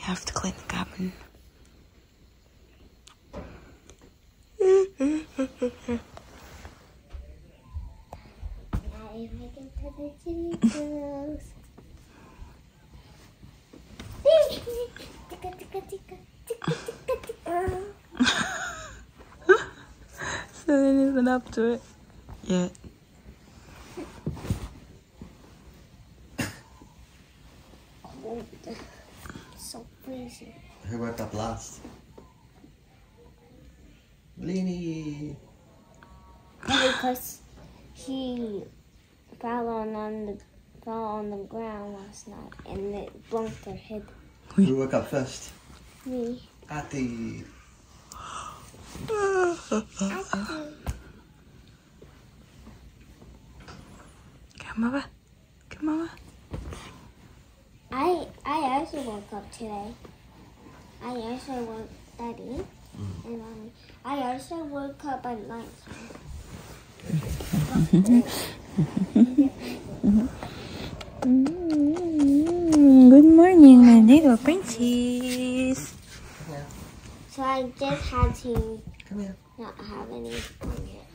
have to clean the cabin. So then isn't up to it yet. So freezing. Who woke up last? Bleenie! Because she fell on the ground last night and it bumped her head. Who woke up first? Me. Ati! Come over. Come over. I also woke up today. I also woke Daddy and Mommy. I also woke up at night. Good morning, my little princess. So I just had to Come here. not have any fun yet.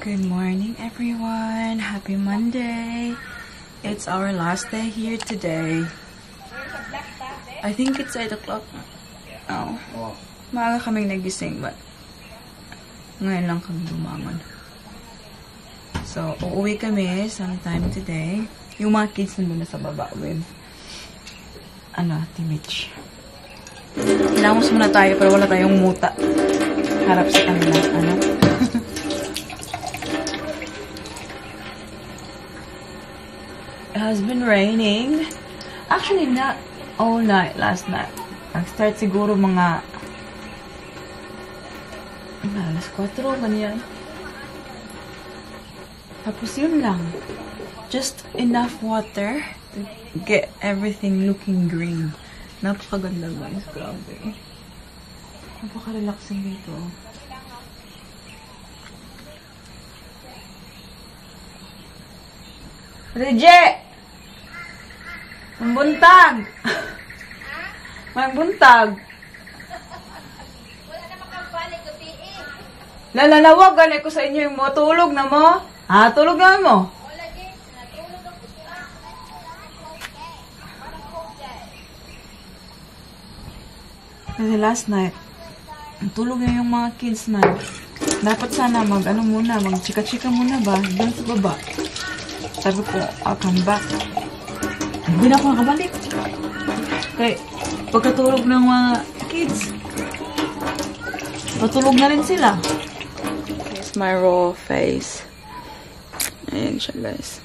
Good morning, everyone. Happy Monday. It's our last day here today. I think it's 8 o'clock. Oh. Maaga kaming nagising, but ngayon lang kami bumangon. So, uuwi kami sometime today. Yung mga kids nandun na sa baba with Timich. Hilamos muna tayo pero wala tayong muta. Harap sa kanila, It has been raining. Actually, not all night last night. Nag-start siguro mga alas 4, ganyan. Tapos yun lang. Just enough water to get everything looking green. Napakaganda guys. Grabe. Napaka-relaxing dito. Reject! Magbuntag! Magbuntag! Wala na makabalik ko tiing. Nalalawag gani ko sa inyo yung mo. Tulog na mo? Ha? Tulog na mo? Wala din. Natulog ako siya. Kasi last night, tulog na yung mga kids man. Dapat sana muna, mag-chika-chika muna ba? Doon sa baba. Sabi ko, I'll come back. Hindi na ako nakabalik. Kaya, pagkatulog ng mga kids, patulog na rin sila. Here's my raw face. Ayan siya, guys.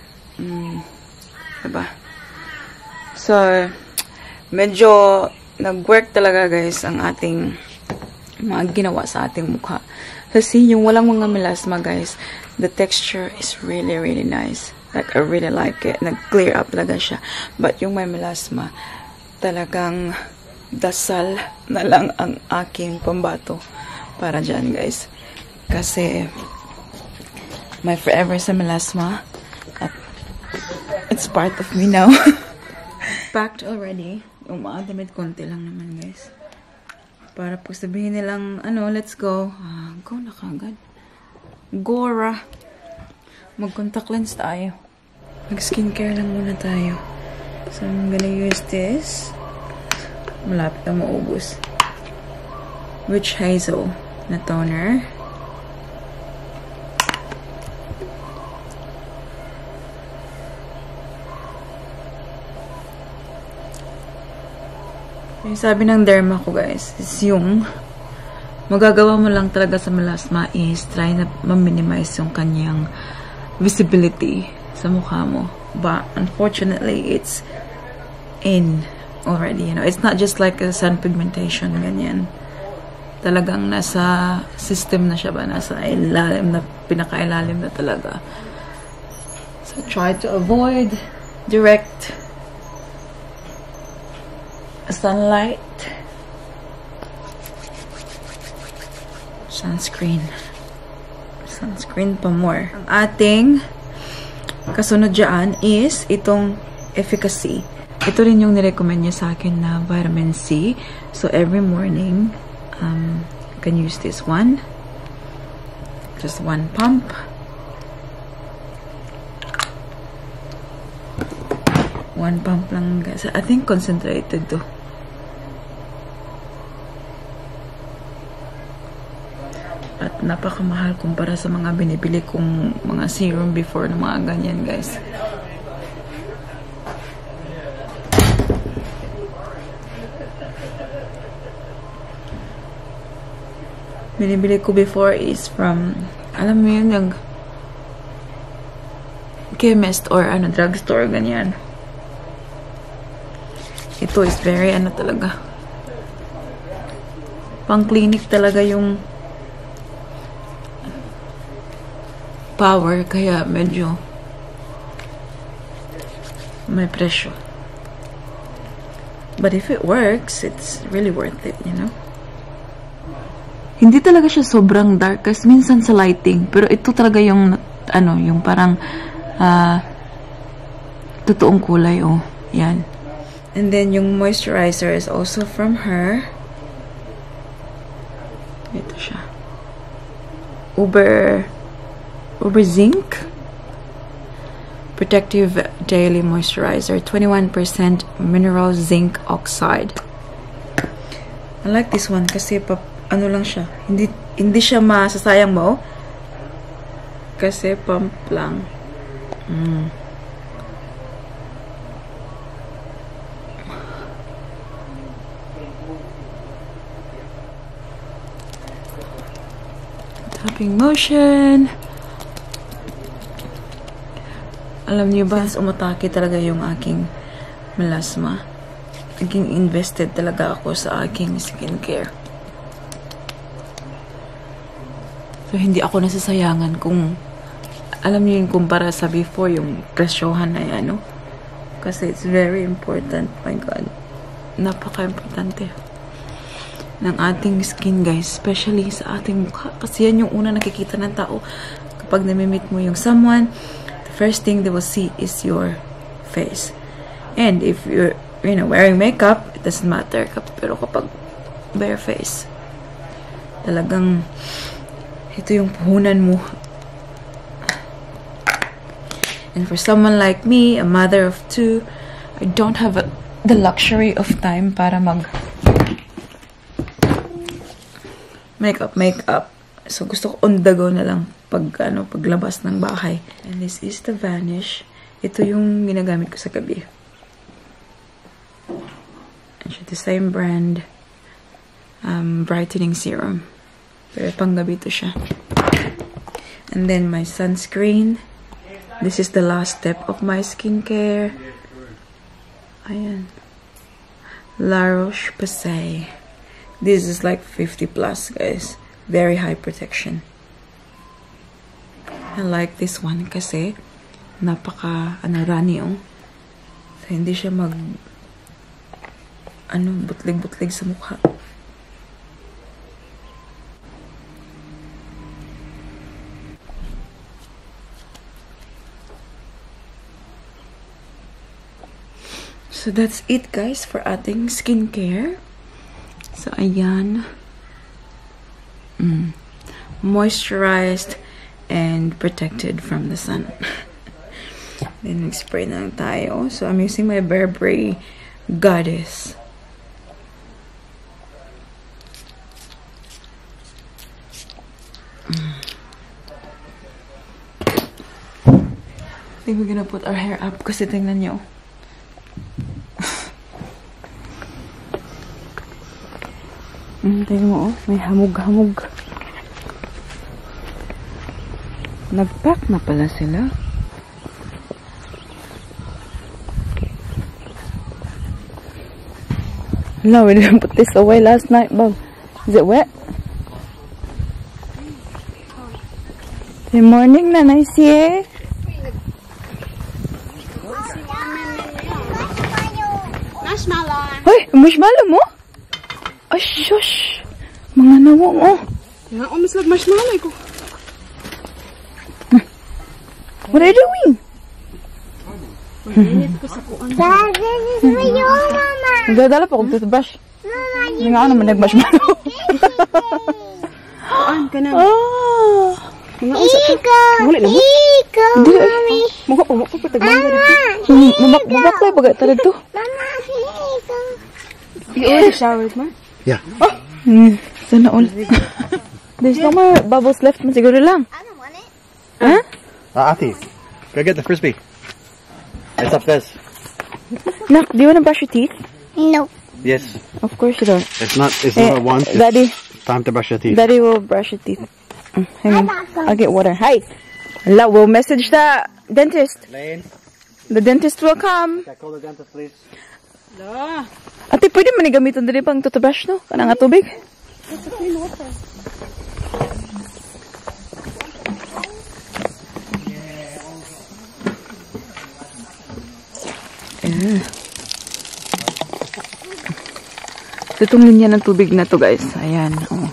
Diba? So, medyo nag-work talaga, guys, ang ating mga ginawa sa ating mukha. Kasi yung walang mga melasma, guys, the texture is really, really nice. Like, I really like it. Nag-clear up talaga siya. But yung may melasma, talagang dasal na lang ang aking pambato para dyan, guys. Kasi, my forever sa melasma. At it's part of me now. Packed already. Yung mga damit, konti lang naman, guys. Para pag sabihin nilang, let's go. Go na kagad. Gora. Mag-contact lens tayo. Mag-skincare lang muna tayo. So, I'm gonna use this. Malapit na maubos. Witch Hazel na toner. Yung sabi ng derma ko, guys, is yung magagawa mo lang talaga sa melasma is try na ma-minimize yung kanyang visibility sa mukha mo. But unfortunately, it's in already, It's not just like a sun pigmentation, ganyan. talagang nasa system na siya ba, nasa ilalim na, pinakailalim na talaga. So try to avoid direct sunlight. Sunscreen pa more. Ang ating kasunod dyan is itong efficacy. Ito rin yung nirecommend niya sa akin na vitamin C. So every morning you can use this one, just one pump. One pump lang guys. I think concentrated to. At napakamahal kumpara sa mga binibili kong mga serum before na mga ganyan guys. Binibili ko before is from, alam mo yun, yung chemist or drugstore, ganyan. Ito is very talaga. Pang clinic talaga yung power, kaya medyo may presyo. But if it works, it's really worth it, you know? Hindi talaga siya sobrang dark kasi minsan sa lighting, pero ito talaga yung yung parang totoong kulay, oh. Yan. And then yung moisturizer is also from her. Ito siya. Uber Zinc Protective Daily Moisturizer, 21% mineral zinc oxide. I like this one kasi lang siya, hindi siya masasayang mo kasi pump lang. Tapping motion. Alam niyo ba, umatake talaga yung aking melasma. Naging invested talaga ako sa aking skincare. So, hindi ako nasasayangan kung, alam niyo yung kumpara sa before, yung presyohan na yan, no? Kasi it's very important. My God. Napaka-importante ng ating skin, guys. Especially sa ating mukha. Kasi yan yung una nakikita ng tao kapag namimit mo yung someone. First thing they will see is your face. And if you're, wearing makeup, it doesn't matter. Pero kapag bare face, talagang ito yung puhunan mo. And for someone like me, a mother of 2, I don't have the luxury of time para mag makeup. So gusto ko on the go na lang paglabas ng bahay. And this is the Vanish. Ito yung ginagamit ko sa gabi. And the same brand brightening serum. Pero pang gabi to siya. And then my sunscreen. This is the last step of my skincare. Ayan. La Roche-Posay. This is like 50 plus, guys. Very high protection. I like this one kasi napaka runny, oh. So, hindi siya butlig-butlig sa mukha. So that's it, guys, for ating skincare. So ayan. Moisturized and protected from the sun. Then spray na lang tayo. So I'm using my Burberry Goddess. I think we're gonna put our hair up kasi tingnan nyo. Tingnan mo, oh, may hamog-hamog. Nag-pack na pala sila. Hello, we didn't put this away last night, Bob. Is it wet? Good morning, Nanay Sie. Marshmallow. Hoy, marshmallow mo? Ay, shush. Mga nawo mo. Nga, umislag marshmallow ko. What are you doing? Mag-init ko sa kuan. Mama. Nagdadala pa kong toothbrush. Hindi nga ako naman nag-marshmallow. Kuan ka na. Oh. Mga usap ka. Wala na mo. Iko. Mommy. Mga umo ko patagmang gari. Mabaklay pa talaga to. Mama, Iko. You already showered, ma? Yeah. Sana all. There's no more bubbles left man siguro lang. I don't want it. Huh? Ati, go get the frisbee. It's upstairs. Nak, do you wanna brush your teeth? No. Yes. Of course you don't. It's not a want. It's Daddy, time to brush your teeth. Daddy will brush your teeth. Hang on. I'll get water. Hi. Allah, we'll message the dentist. Lane, The dentist will come. can I call the dentist, please? La. Ate, pwede man gamiton dali pang toothbrush, no? Kanang nga tubig. Itong linya ng tubig na to, guys. Ayan, oh.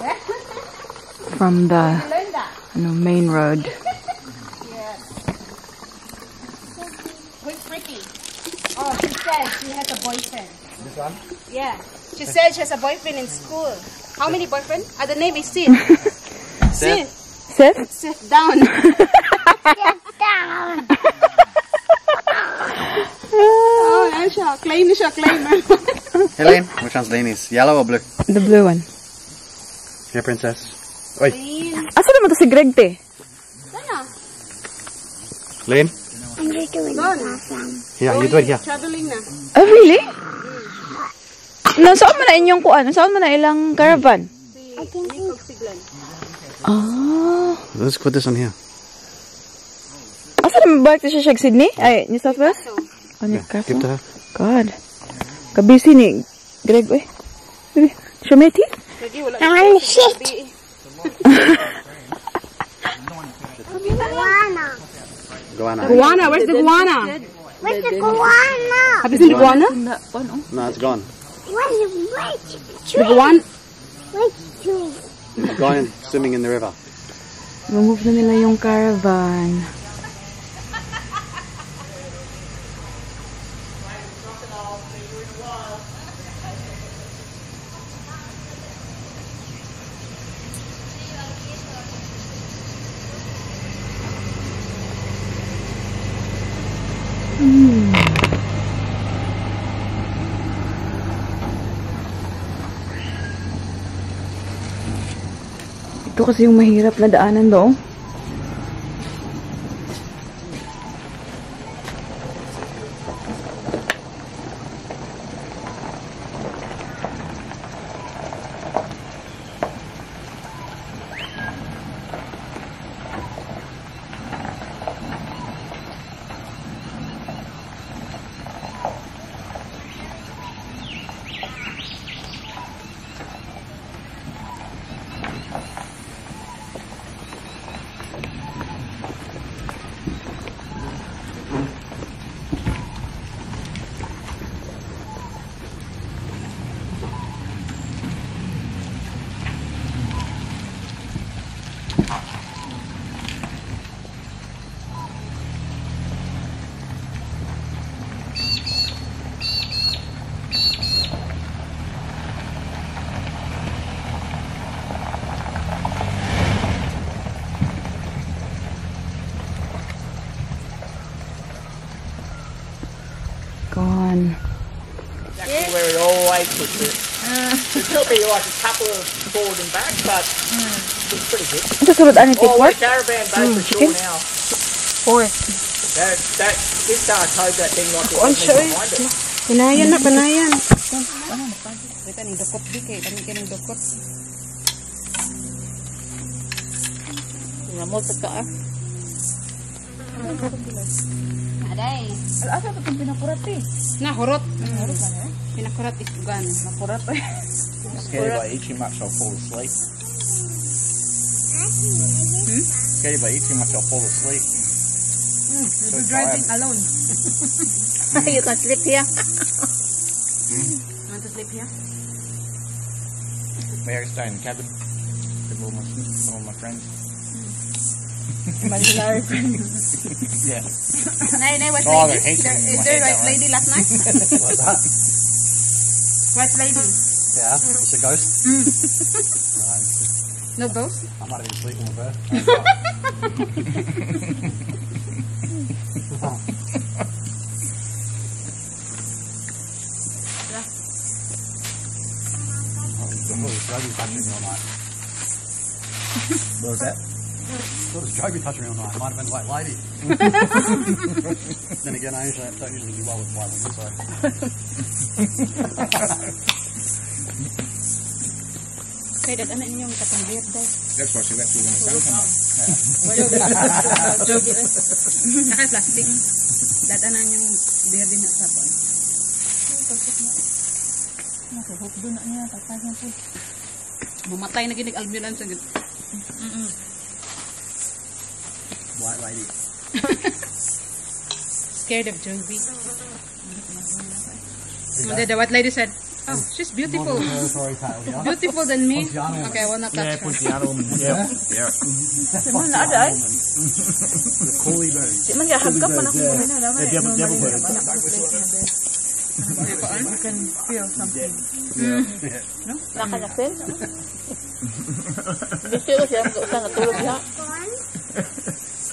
From the main road. Who's pretty? Oh, she said she has a boyfriend. This one? Yeah. She said she has a boyfriend in school. How many boyfriends? The name is Sid. Sid. Seth? Sit down. Down. Oh, yan siya. Claim siya, claim. Hey, Lane, which one's Lane is? Yellow or blue? The blue one. Here, princess. Oi, Asa naman to si Greg, te? Sana? Lane. I'm just doing awesome. Here, you do it here. Traveling na. Oh, really? Nasaan mo na inyong kuan? Nasaan mo na ilang caravan? Ah. Let's put this on here. Asa naman balik to siya Sydney? Ay, New South Wales? Oh, Yeah, give to her. God. Kabisi ni Greg, eh. Show me teeth? Lagi wala. I'm shit. Guana. Guana. Guana, where's the guana? Where's the guana? Have you seen the guana? No, it's gone. Which The guana? tree? It's gone swimming in the river. Remove na nila yung caravan. Ito kasi yung mahirap na daanan doon. Gone. Exactly where it always puts it. It took me like a couple of forward and back, but it's pretty good. Ito sulod ani Oh, tikwas? the caravan back for sure now. Oy. This towed that thing like it wasn't even behind it. Panayan na, panayan. Kita ning dokot di kay kami kining dokot. Ngamot ka ah. Aday. Asa pa itong pinakurat eh? Na horot. Pinakurat is gun. Nakurat eh. Scared if I eat too much, I'll fall asleep. Scared if I eat too much, I'll fall asleep. You'll be driving alone. You can sleep here. Want to sleep here? May I stay in the cabin with all my friends? Imaginary friends. Yeah. Nay, what Oh, lady? they're hating me in Is my there head, white that lady last night? What's that? White lady? Yeah, it's a ghost. No ghost? I might have been sleeping with her. Rugby touching me all night. What was that? What was Joby touching me all night? Might have been a white lady. Then again, I don't usually do well with white women, so. Okay, that anak niyo katong birthday. That's why she left you when the sun came up. Jogi eh. Naka-plastic. That anak niyo birthday na sa pon. Nakahok doon na niya, tatay na po. Mamatay na ginig ambulance agad. White lady. Scared of Jovi. The white lady said, "Oh, she's beautiful. Beautiful than me." Okay, I wanna touch her. Pontiano. Yeah. Yeah. Mana ada? The coolie bird. Di man hagkap man ako na The devil bird. You can feel something. No? Nakaka-feel? Gusto ko siya natulog siya.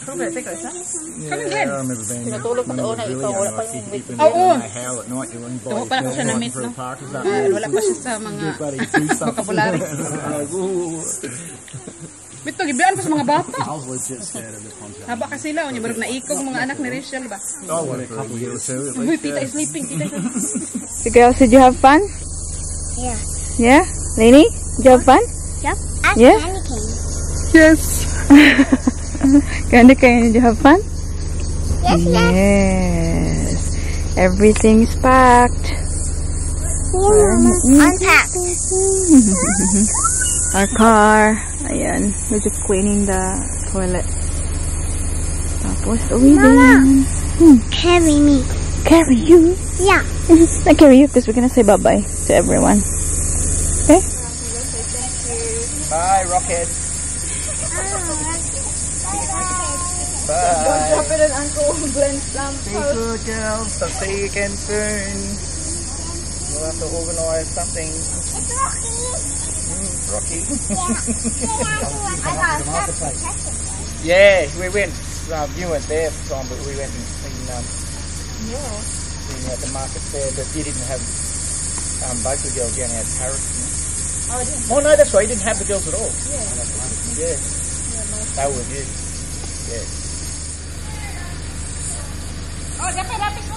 Come in bed. I remember being Natulog pa doon na ikaw, wala pa yung wait. Oo. Howl at night, you wouldn't Tuwa pa na ko siya na-meet, no? Wala pa siya sa mga vocabulary. Bito, gibian pa sa mga bata. I was legit scared of this concept. Haba ka sila, yung barog naikog mga anak ni Rachel ba? Oh, what a couple years too. Uy, tita is sleeping, tita is sleeping. So girls, did you have fun? Yeah. Yeah? Lainey, did you have fun? Yep. Ask Yeah? Candy Cane. Yes. Candy cane, did you have fun? Yes, yes. Yes. Everything's packed. Unpacked. Our car. Ayan. We're just cleaning the toilet. Tapos, uwi din. Carry me. Carry you? Yeah. I carry you because we're gonna say bye-bye to everyone. Okay? Bye, Rocket. Bye. Drop it on Uncle Glenn's Be good, girls. I'll see you again soon. We'll have to organise something. Rocky. Yeah, we went. You weren't there for time, but we went and at the market there. But you didn't have both the girls. You only had parrots. Oh, I didn't. Oh no, that's right. You didn't have the girls at all. Yeah. They were with you. Yeah. Oh, dapat ko.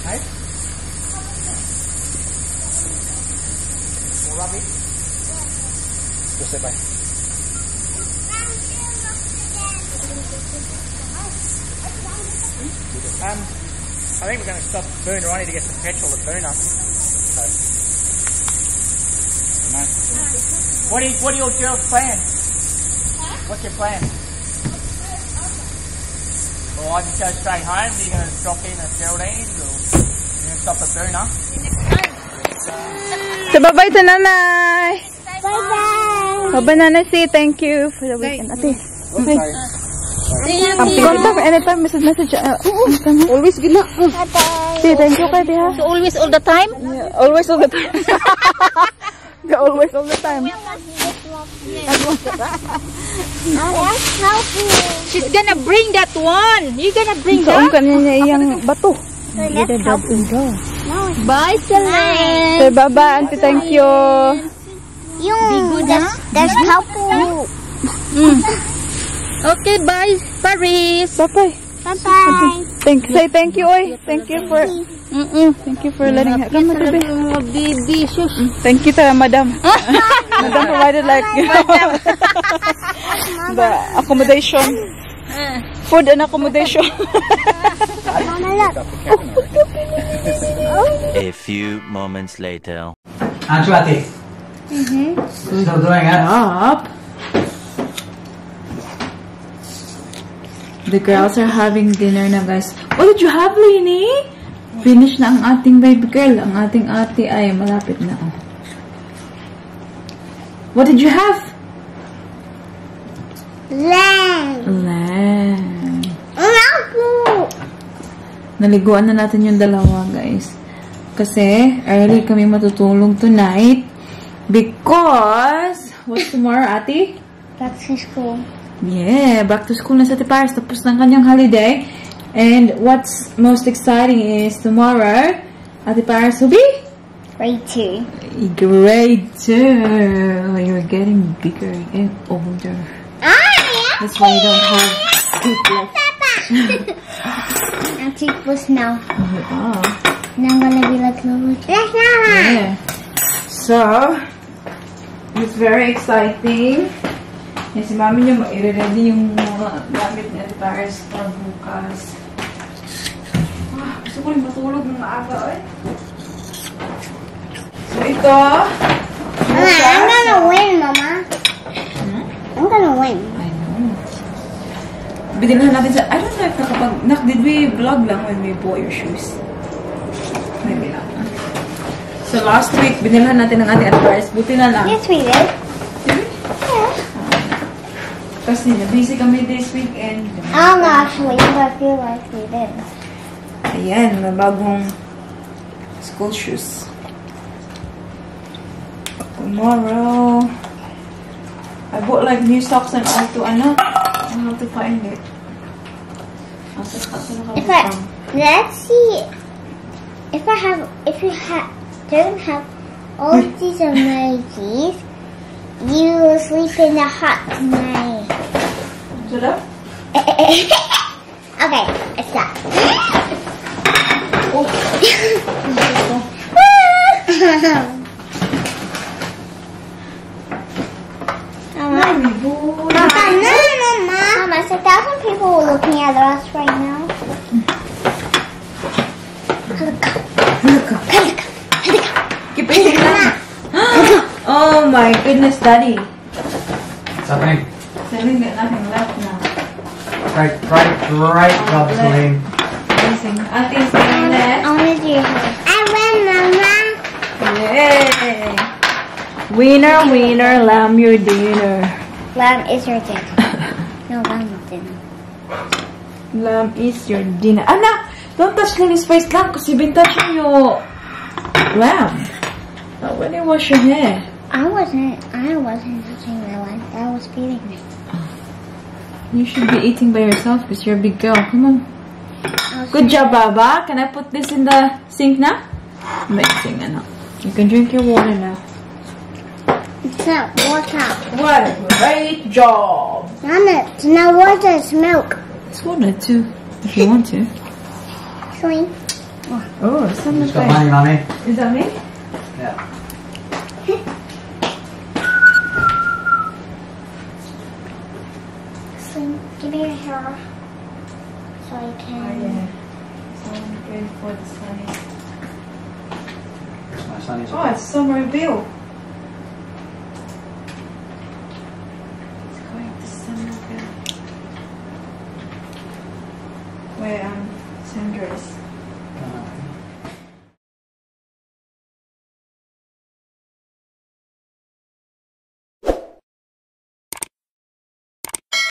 Hey. More rubbish. Just sit back. I think we're going to stop at Booner. I need to get some petrol at Booner. So, no. What are your girls' plans? What's your plan? Well, I just go straight home. Are you going to drop in at Geraldine's or you're going to stop at Booner? So, bye-bye to Nanay. Bye-bye. Bye-bye, Nanay. See, thank you for the weekend. Ate. Okay. Contact anytime, message. Always gina. Bye-bye. See, thank you, Kati, ha? So always all the time? Yeah, always all the time. Yeah, always all the time. Let's help you. She's gonna bring that one. You're gonna bring Saan ka niya iyang bato? Let's help you. No, it's Bye, Celine. Say bye-bye, Auntie. Thank you. you. Let's help you. Okay, bye, Paris. Bye-bye. Bye-bye. Say thank you, oy. Thank you for... Thank you for letting her come, baby. Thank you to Madam. Madam provided like the accommodation, food and accommodation. Mama, look. A few moments later. Aren't you, Ate? Still doing it? Up. The girls are having dinner na, guys. What did you have, Lainey? Finish na ang ating baby girl. Ang ating ate ay malapit na. What did you have? Lamb. Naliguan na natin yung dalawa, guys. Kasi early kami matutulog tonight. Because, what's tomorrow, ate? Back to school. Yeah, back to school na sa Ate Paris. Tapos ng kanyang holiday. And what's most exciting is tomorrow, Ate Paris will be? Grade 2. Grade 2. You're getting bigger and older. That's why you don't have sleep left. I'm toothless now. Oh. Now I'm gonna be like Lulu. Yeah. So, it's very exciting. Yan, si mami niya i-ready yung mga gamit ni Ate Paris for bukas. Gusto ko rin matulog ng maaga, eh. So, ito. I'm gonna win, Mama. I'm gonna win. I know. Binilhan natin sa, I don't know if did we vlog lang when we bought your shoes? Maybe not. So, last week, binilhan natin ng ating Ate Paris. Buti na lang. Yes, we did. Kasi busy kami this weekend. I'm actually, but I feel like we did. Ayan, may bagong school shoes. Tomorrow, I bought like new socks and all to, I have to find it. Let's see. If you don't have all these emojis, you will sleep in the hot tonight. Shut up. Okay, it's that. Mama, so 1,000 people are looking at us right now. Keep it down. Oh my goodness, Daddy. What's happening? Celine got nothing left now. Right, job, Celine. Amazing. Auntie's getting that. I want to do your hair. I win, Mama. Yay! Winner, winner, lamb your dinner. Lamb is your dinner. No, lamb is dinner. Lamb is your dinner. Anak! Don't touch Lily's face lang because you've been touching your lamb. When you wash your hair. I wasn't touching my lamb. I was feeding it. You should be eating by yourself because you're a big girl. Come on. Good job, Baba. Can I put this in the sink now? Amazing, Anna. You can drink your water now. It's not water. What a great job. Mama, it's not water, it's milk. It's water too, if you want to. Swing. Oh, it's on the Just got money, Mommy. Is that me? Yeah. Swing. Give me your hair. So I can. Yeah. So I'm good for the sunny. My son is Oh, it's Somerville. It's going to Somerville. Where Sandra is.